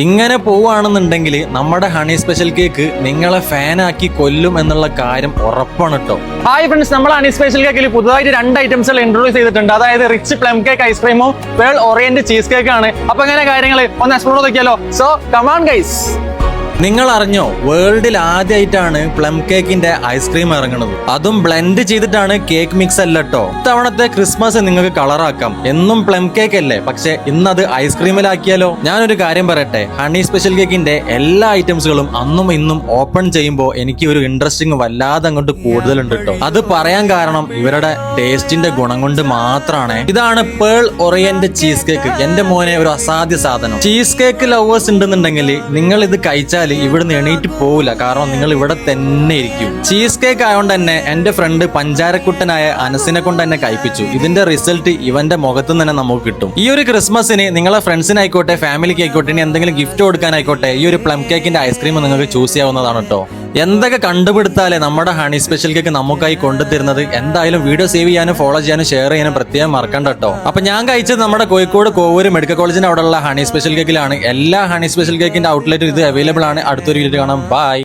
ഇങ്ങനെ പോവുകയാണെന്നുണ്ടെങ്കിൽ നമ്മുടെ honey special cake നിങ്ങളെ ഫാനാക്കി കൊല്ലും എന്നുള്ള കാര്യം ഉറപ്പാണ് കേട്ടോ. ഹായ് ഫ്രണ്ട്സ്, നമ്മൾ ഹണി സ്പെഷ്യൽ കേക്കിൽ പുതുതായിട്ട് 2 ഐറ്റംസ് ഇൻട്രൊഡ്യൂസ് ചെയ്തിട്ടുണ്ട്. അതായത് റിച്ച് പ്ലം കേക്ക് ഐസ്ക്രീമും പേൾ ഓറിയന്റ് ചീസ് കേക്ക് ആണ്. അപ്പൊ അങ്ങനെ കാര്യങ്ങൾ ഒന്ന് എക്സ്പ്ലോർ നോക്കിയാലോ. So come on guys. നിങ്ങൾ അറിഞ്ഞോ, വേൾഡിൽ ആദ്യമായിട്ടാണ് പ്ലം കേക്കിന്റെ ഐസ്ക്രീം ഇറങ്ങുന്നത്. അതും ബ്ലെൻഡ് ചെയ്തിട്ടാണ്, കേക്ക് മിക്സ് അല്ല കേട്ടോ. ഇത്തവണത്തെ ക്രിസ്മസ് നിങ്ങൾക്ക് കളറാക്കാം. എന്നും പ്ലം കേക്ക് അല്ലേ, പക്ഷെ ഇന്നത് ഐസ്ക്രീമിലാക്കിയാലോ. ഞാനൊരു കാര്യം പറയട്ടെ, ഹണി സ്പെഷ്യൽ കേക്കിന്റെ എല്ലാ ഐറ്റംസുകളും അന്നും ഇന്നും ഓപ്പൺ ചെയ്യുമ്പോൾ എനിക്ക് ഒരു ഇൻട്രസ്റ്റിംഗ് വല്ലാതെ അങ്ങോട്ട് കൂടുതലുണ്ട് കേട്ടോ. അത് പറയാൻ കാരണം ഇവരുടെ ടേസ്റ്റിന്റെ ഗുണം കൊണ്ട് മാത്രമാണ്. ഇതാണ് പേൾ ഓറിയന്റ് ചീസ് കേക്ക്. എന്റെ മോനെ ഒരു അസാധ്യ സാധനം. ചീസ് കേക്ക് ലവേഴ്സ് ഉണ്ടെന്നുണ്ടെങ്കിൽ നിങ്ങൾ ഇത് കഴിച്ചാൽ ഇവിടുന്ന് എണീറ്റ് പോവില്ല. കാരണം നിങ്ങൾ ഇവിടെ തന്നെ ഇരിക്കും. ചീസ് കേക്ക് ആയതുകൊണ്ട് തന്നെ എന്റെ ഫ്രണ്ട് പഞ്ചാരക്കുട്ടനായ അനസിനെ കൊണ്ട് തന്നെ കഴിപ്പിച്ചു. ഇതിന്റെ റിസൾട്ട് ഇവന്റെ മുഖത്ത് തന്നെ നമുക്ക് കിട്ടും. ഈ ഒരു ക്രിസ്മസിന് നിങ്ങളെ ഫ്രണ്ട്സിനായിക്കോട്ടെ, ഫാമിലിക്ക് ആയിക്കോട്ടെ, ഇനി എന്തെങ്കിലും ഗിഫ്റ്റ് കൊടുക്കാനായിക്കോട്ടെ, ഈ ഒരു പ്ലം കേക്കിന്റെ ഐസ്ക്രീം നിങ്ങൾക്ക് ചൂസ് ചെയ്യാവുന്നതാണ് കേട്ടോ. എന്തൊക്കെ കണ്ടുപിടുത്താലേ നമ്മുടെ ഹണി സ്പെഷ്യൽ കേക്ക് നമുക്കായി കൊണ്ടുതരുന്നത്. എന്തായാലും വീഡിയോ സേവ് ചെയ്യാനും ഫോളോ ചെയ്യാനും ഷെയർ ചെയ്യാനും പ്രത്യേകം മറക്കണ്ട കേട്ടോ. അപ്പൊ ഞാൻ കഴിച്ചത് നമ്മുടെ കോഴിക്കോട് കോവൂര് മെഡിക്കൽ കോളേജിന്റെ അവിടെയുള്ള ഹണി സ്പെഷ്യൽ കേക്കിലാണ്. എല്ലാ ഹണി സ്പെഷ്യൽ കേക്കിന്റെ ഔട്ട്ലെറ്റും ഇത് അവൈലബിൾ ആണ്. അടുത്തൊരു വീഡിയോ കാണാം. ബൈ.